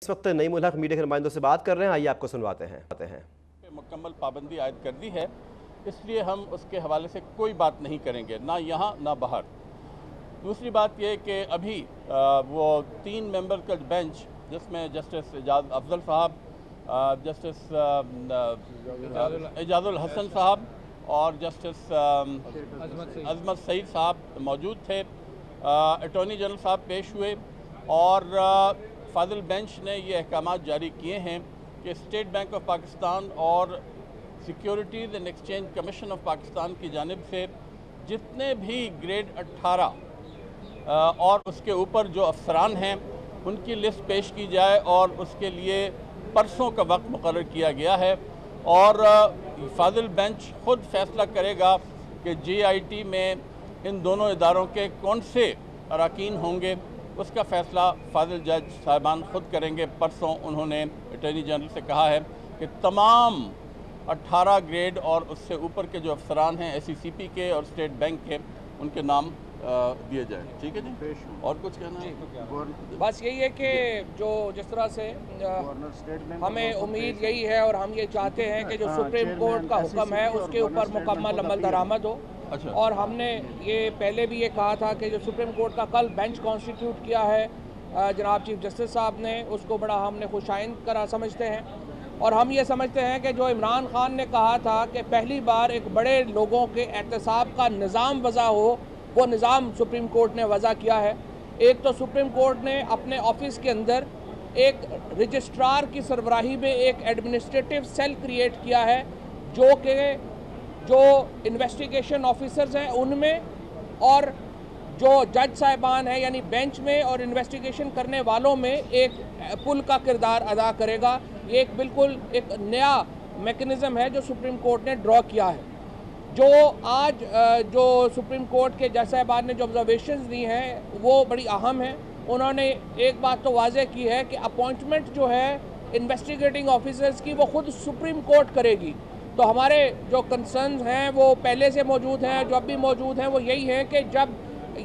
इस वक्त नईम उल हक मीडिया के नुमाइंदों से बात कर रहे हैं, आइए आपको सुनवाते हैं। मुकम्मल पाबंदी आयद कर दी है, इसलिए हम उसके हवाले से कोई बात नहीं करेंगे, ना यहाँ ना बाहर। दूसरी बात यह कि अभी वो 3 मेंबर का बेंच जिसमें जस्टिस अफजल साहब, जस्टिस एजाजुल हसन साहब और जस्टिस अजमत सईद साहब मौजूद थे। अटॉर्नी जनरल साहब पेश हुए और फाजिल बेंच ने ये अहकामात जारी किए हैं कि स्टेट बैंक ऑफ पाकिस्तान और securities and exchange commission of Pakistan की जानिब से जितने भी ग्रेड 18 और उसके ऊपर जो अफसरान हैं उनकी लिस्ट पेश की जाए और उसके लिए परसों का वक्त मुकर्रर किया गया है और फाजिल बेंच खुद फैसला करेगा कि JIT में इन दोनों इदारों के कौन से अरकान होंगे। उसका फ़ैसला फाजिल जज साहिबान ख़ुद करेंगे। परसों उन्होंने अटॉर्नी जनरल से कहा है कि तमाम 18 ग्रेड और उससे ऊपर के जो अफसरान हैं SECP के और स्टेट बैंक के, उनके नाम दिए जाए। ठीक है जी, और कुछ कहना है? बस यही है कि जो जिस तरह से हमें उम्मीद यही है और हम ये चाहते हैं कि जो सुप्रीम कोर्ट का हुक्म है उसके ऊपर मुकम्मल अमल दरामद हो। अच्छा। और हमने ये पहले भी ये कहा था कि जो सुप्रीम कोर्ट का कल बेंच कॉन्स्टिट्यूट किया है जनाब चीफ जस्टिस साहब ने, उसको बड़ा हमने खुशाइंद करा समझते हैं। और हम ये समझते हैं कि जो इमरान खान ने कहा था कि पहली बार एक बड़े लोगों के एहतसाब का निज़ाम वज़ा हो, वो निज़ाम सुप्रीम कोर्ट ने वज़ा किया है। एक तो सुप्रीम कोर्ट ने अपने ऑफिस के अंदर एक रजिस्ट्रार की सरबराही में एक एडमिनिस्ट्रेटिव सेल क्रिएट किया है जो इन्वेस्टिगेशन ऑफिसर्स हैं उनमें और जो जज साहिबान हैं यानी बेंच में और इन्वेस्टिगेशन करने वालों में एक पुल का किरदार अदा करेगा। ये एक बिल्कुल एक नया मेकनिज़म है जो सुप्रीम कोर्ट ने ड्रॉ किया है। जो आज जो सुप्रीम कोर्ट के जज साहिबान ने जो ऑब्जर्वेशंस दी हैं वो बड़ी अहम हैं। उन्होंने एक बात तो वाज़ेह की है कि अपॉइंटमेंट जो है इन्वेस्टिगेटिंग ऑफिसर्स की वो खुद सुप्रीम कोर्ट करेगी। तो हमारे जो कंसर्न्स हैं वो पहले से मौजूद हैं, जो अब भी मौजूद हैं, वो यही है कि जब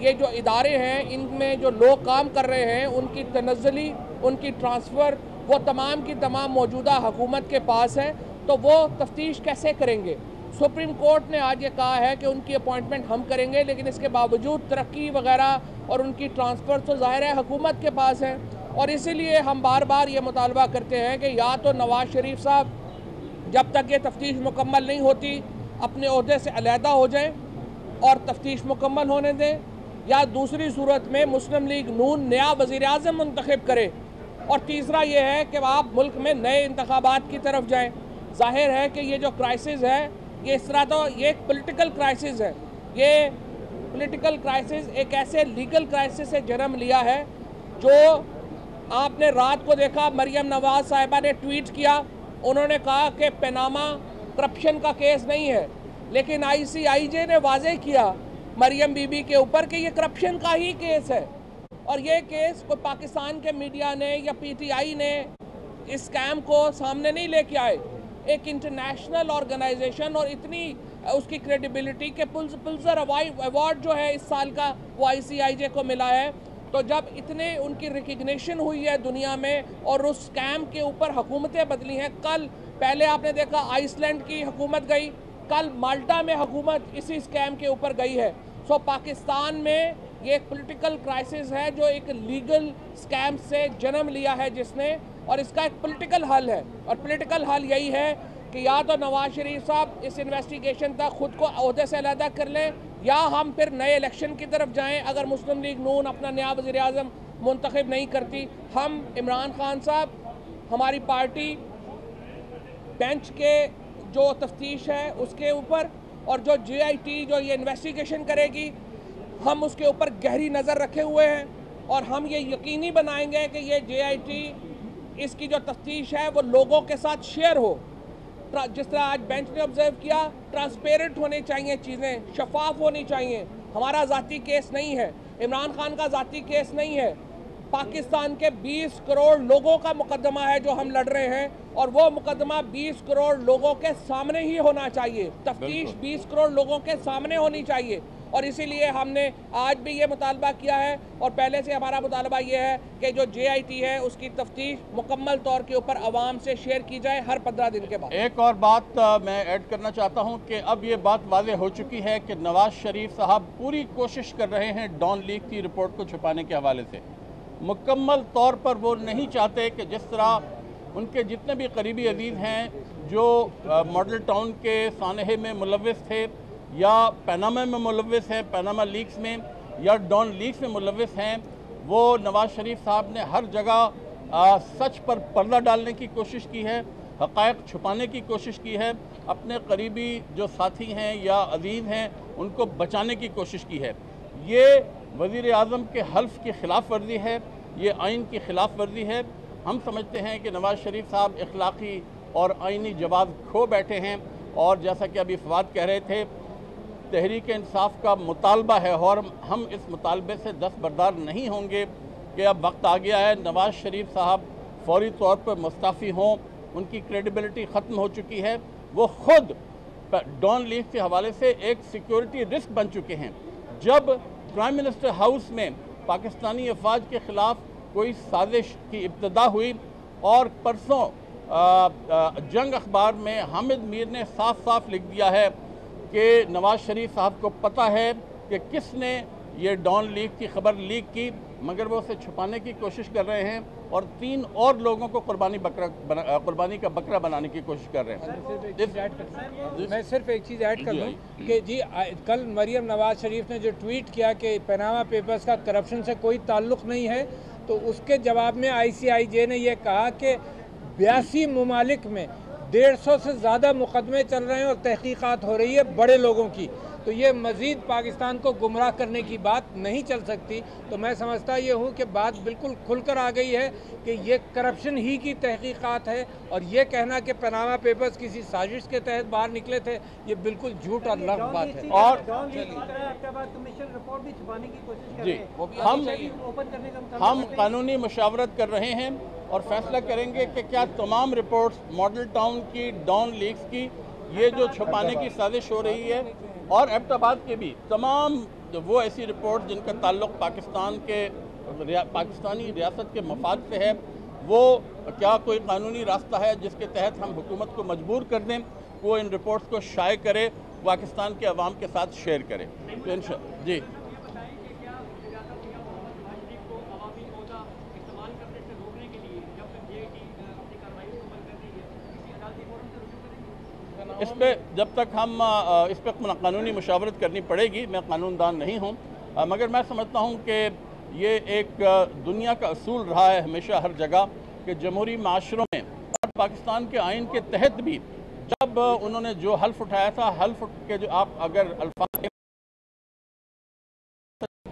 ये जो इदारे हैं इनमें जो लोग काम कर रहे हैं उनकी तनज़्ज़ुली, उनकी ट्रांसफ़र वो तमाम की तमाम मौजूदा हुकूमत के पास है, तो वो तफ्तीश कैसे करेंगे। सुप्रीम कोर्ट ने आज ये कहा है कि उनकी अपॉइंटमेंट हम करेंगे, लेकिन इसके बावजूद तरक्की वगैरह और उनकी ट्रांसफ़र तो ज़ाहिर है हुकूमत के पास है। और इसीलिए हम बार बार ये मुतालबा करते हैं कि या तो नवाज़ शरीफ साहब जब तक ये तफ्तीश मुकम्मल नहीं होती अपने ओहदे से अलहदा हो जाएं और तफ्तीश मुकम्मल होने दें, या दूसरी सूरत में मुस्लिम लीग नून नया वज़ीर-ए-आज़म मुंतखब करे। और तीसरा ये है कि आप मुल्क में नए इंतखाबात की तरफ जाएं। जाहिर है कि ये जो क्राइसिस है ये इस तरह तो ये एक पॉलिटिकल क्राइसिस है। ये पॉलिटिकल क्राइसिस एक ऐसे लीगल क्राइसिस से जन्म लिया है जो आपने रात को देखा, मरियम नवाज़ साहिबा ने ट्वीट किया, उन्होंने कहा कि पनामा करप्शन का केस नहीं है, लेकिन ICIJ ने वाज़ेह किया मरियम बीबी के ऊपर कि ये करप्शन का ही केस है। और ये केस कोई पाकिस्तान के मीडिया ने या PTI ने इस स्कैम को सामने नहीं लेके आए। एक इंटरनेशनल ऑर्गेनाइजेशन और इतनी उसकी क्रेडिबिलिटी के पुलित्ज़र अवार्ड जो है इस साल का वो ICIJ को मिला है। तो जब इतने उनकी रिकग्निशन हुई है दुनिया में और उस स्कैम के ऊपर हुकूमतें बदली हैं, कल पहले आपने देखा आइसलैंड की हुकूमत गई, कल माल्टा में हुकूमत इसी स्कैम के ऊपर गई है। सो पाकिस्तान में ये एक पॉलिटिकल क्राइसिस है जो एक लीगल स्कैम से जन्म लिया है जिसने, और इसका एक पॉलिटिकल हल है। और पॉलिटिकल हल यही है कि या तो नवाज शरीफ साहब इस इन्वेस्टिगेशन तक खुद को ओहदे से अलहदा कर लें या हम फिर नए इलेक्शन की तरफ जाएं। अगर मुस्लिम लीग नून अपना नया वज़ीर-ए-आज़म मुंतखब नहीं करती, हम इमरान खान साहब, हमारी पार्टी बेंच के जो तफ्तीश है उसके ऊपर और जो JIT जो ये इन्वेस्टिगेशन करेगी हम उसके ऊपर गहरी नज़र रखे हुए हैं। और हम ये यकीनी बनाएंगे कि ये JIT इसकी जो तफ्तीश है वो लोगों के साथ शेयर हो। जिस तरह आज बेंच ने ऑब्जर्व किया, ट्रांसपेरेंट होनी चाहिए चीज़ें, शफाफ होनी चाहिए। हमारा ज़ाती केस नहीं है, इमरान खान का ज़ाती केस नहीं है, पाकिस्तान के 20 करोड़ लोगों का मुकदमा है जो हम लड़ रहे हैं और वो मुकदमा 20 करोड़ लोगों के सामने ही होना चाहिए। तफ्तीश 20 करोड़ लोगों के सामने होनी चाहिए। और इसीलिए हमने आज भी ये मुतालबा किया है और पहले से हमारा मुतालबा ये है कि जो JIT है उसकी तफ्तीश मुकम्मल तौर के ऊपर आवाम से शेयर की जाए हर 15 दिन के बाद। एक और बात मैं ऐड करना चाहता हूं कि अब ये बात वाज़ेह हो चुकी है कि नवाज शरीफ साहब पूरी कोशिश कर रहे हैं डॉन लीग की रिपोर्ट को छुपाने के हवाले से। मुकम्मल तौर पर वो नहीं चाहते कि जिस तरह उनके जितने भी करीबी अजीज़ हैं जो मॉडल टाउन के सानहे में मुलव्विस थे या पनामा में मुलव्विस हैं, पनामा लीक्स में या डॉन लीक्स में मुलव्विस हैं, वो नवाज शरीफ साहब ने हर जगह सच पर पर्दा डालने की कोशिश की है, हक़ाइक़ छुपाने की कोशिश की है, अपने करीबी जो साथी हैं या अजीज़ हैं उनको बचाने की कोशिश की है। ये वज़ीर आज़म के हल्फ की खिलाफ वर्जी है, ये आइन की खिलाफ वर्जी है। हम समझते हैं कि नवाज शरीफ साहब अखलाक़ी और आइनी जवाब खो बैठे हैं और जैसा कि अभी फवाद कह रहे थे, तहरीक इंसाफ का मुतालबा है और हम इस मुतालबे से दस्तबरदार नहीं होंगे कि अब वक्त आ गया है नवाज शरीफ साहब फौरी तौर पर मुस्तफ़ी हों, उनकी क्रेडिबिलिटी ख़त्म हो चुकी है, वो ख़ुद डॉन लीग के हवाले से एक सिक्योरिटी रिस्क बन चुके हैं। जब प्राइम मिनिस्टर हाउस में पाकिस्तानी अफवाज के ख़िलाफ़ कोई साजिश की इब्तदा हुई और परसों जंग अखबार में हामिद मीर ने साफ साफ लिख दिया है कि नवाज शरीफ साहब को पता है कि किसने ये डॉन लीग की खबर लीक की, मगर वो उसे छुपाने की कोशिश कर रहे हैं और 3 और लोगों को कुर्बानी का बकरा बनाने की कोशिश कर रहे हैं। मैं सिर्फ एक चीज़ ऐड कर दूं कि जी कल मरियम नवाज शरीफ ने जो ट्वीट किया कि पनामा पेपर्स का करप्शन से कोई ताल्लुक़ नहीं है, तो उसके जवाब में ICIJ ने यह कहा कि 82 ममालिक में 150 से ज़्यादा मुकदमे चल रहे हैं और तहकीकात हो रही है बड़े लोगों की, तो ये मज़ीद पाकिस्तान को गुमराह करने की बात नहीं चल सकती। तो मैं समझता ये हूँ कि बात बिल्कुल खुलकर आ गई है कि ये करप्शन ही की तहकीकात है और ये कहना कि पनामा पेपर्स किसी साजिश के तहत बाहर निकले थे, ये बिल्कुल झूठ और लफ बात है। और कमीशन रिपोर्ट भी छुपाने की कोशिश कर जी रहे हैं, हम कानूनी मुशावरत कर रहे हैं और फैसला करेंगे कि क्या तमाम रिपोर्ट्स मॉडल टाउन की, डॉन लीग्स की, ये जो छुपाने की साजिश हो रही है और एबटाबाद के भी तमाम वो ऐसी रिपोर्ट जिनका ताल्लुक़ पाकिस्तानी रियासत के मफाद से है, वो क्या कोई कानूनी रास्ता है जिसके तहत हम हुकूमत को मजबूर कर दें वो इन रिपोर्ट्स को शाये करे, पाकिस्तान के अवाम के साथ शेयर करे। तो जी इस पर जब तक हम इस पर कानूनी मुशावरत करनी पड़ेगी। मैं कानूनदान नहीं हूँ, मगर मैं समझता हूँ कि ये एक दुनिया का असूल रहा है हमेशा हर जगह कि जमहूरी माशरों में और पाकिस्तान के आइन के तहत भी जब उन्होंने जो हल्फ उठाया था, हल्फ के जो आप अगर अल्फाज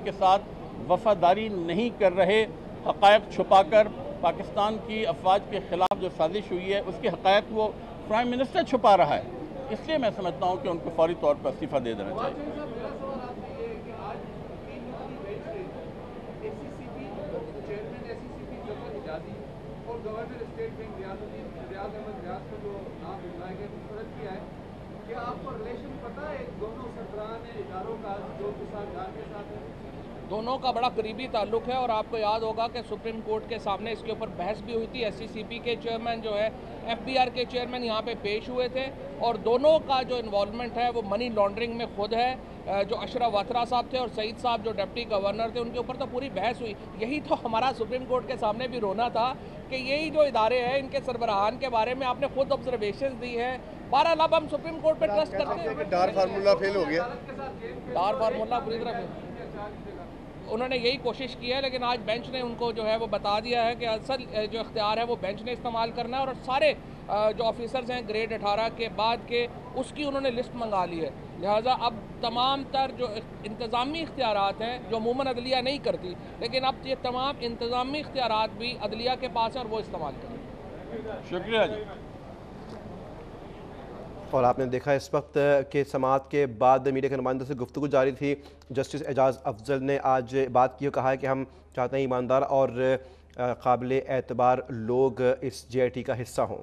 के साथ वफादारी नहीं कर रहे, हक़ाइक़ छुपाकर पाकिस्तान की अफवाज के ख़िलाफ़ जो साजिश हुई है उसके हक़ाइक़ वो प्राइम मिनिस्टर छुपा रहा है, इसलिए मैं समझता हूँ कि उनको फौरी तौर पर इस्तीफ़ा दे देना चाहिए। दोनों का बड़ा करीबी ताल्लुक़ है और आपको याद होगा कि सुप्रीम कोर्ट के सामने इसके ऊपर बहस भी हुई थी। SCCP के चेयरमैन जो है, FBR के चेयरमैन यहाँ पे पेश हुए थे और दोनों का जो इन्वॉल्वमेंट है वो मनी लॉन्ड्रिंग में खुद है। जो अशरफ वात्रा साहब थे और सईद साहब जो डिप्टी गवर्नर थे, उनके ऊपर तो पूरी बहस हुई। यही तो हमारा सुप्रीम कोर्ट के सामने भी रोना था कि यही जो इदारे हैं इनके सरबराहान के बारे में आपने खुद ऑब्जर्वेशन दी है। बहरहाल अब हम सुप्रीम कोर्ट पर ट्रस्ट करते हैं। डार फार्मूला फेल हो गया, डार फार्मूला पूरी तरह उन्होंने यही कोशिश की है, लेकिन आज बेंच ने उनको जो है वो बता दिया है कि असल जो इख्तियार है वो बेंच ने इस्तेमाल करना है और सारे जो ऑफिसर्स हैं ग्रेड 18 के बाद के उसकी उन्होंने लिस्ट मंगा ली है। लिहाजा अब तमाम तर जो इंतज़ामी इख्तियारात हैं जो अमूमन अदलिया नहीं करती, लेकिन अब ये तमाम इंतज़ामी इख्तियारात भी अदलिया के पास हैं और वो इस्तेमाल करें। शुक्रिया जी। और आपने देखा इस वक्त के समाअत के बाद मीडिया के नुमाइंदों से गुफ्तगू जारी थी। जस्टिस एजाज़ अफजल ने आज बात की, कहा है कि हम चाहते हैं ईमानदार और काबिल एतबार लोग इस JIT का हिस्सा हों।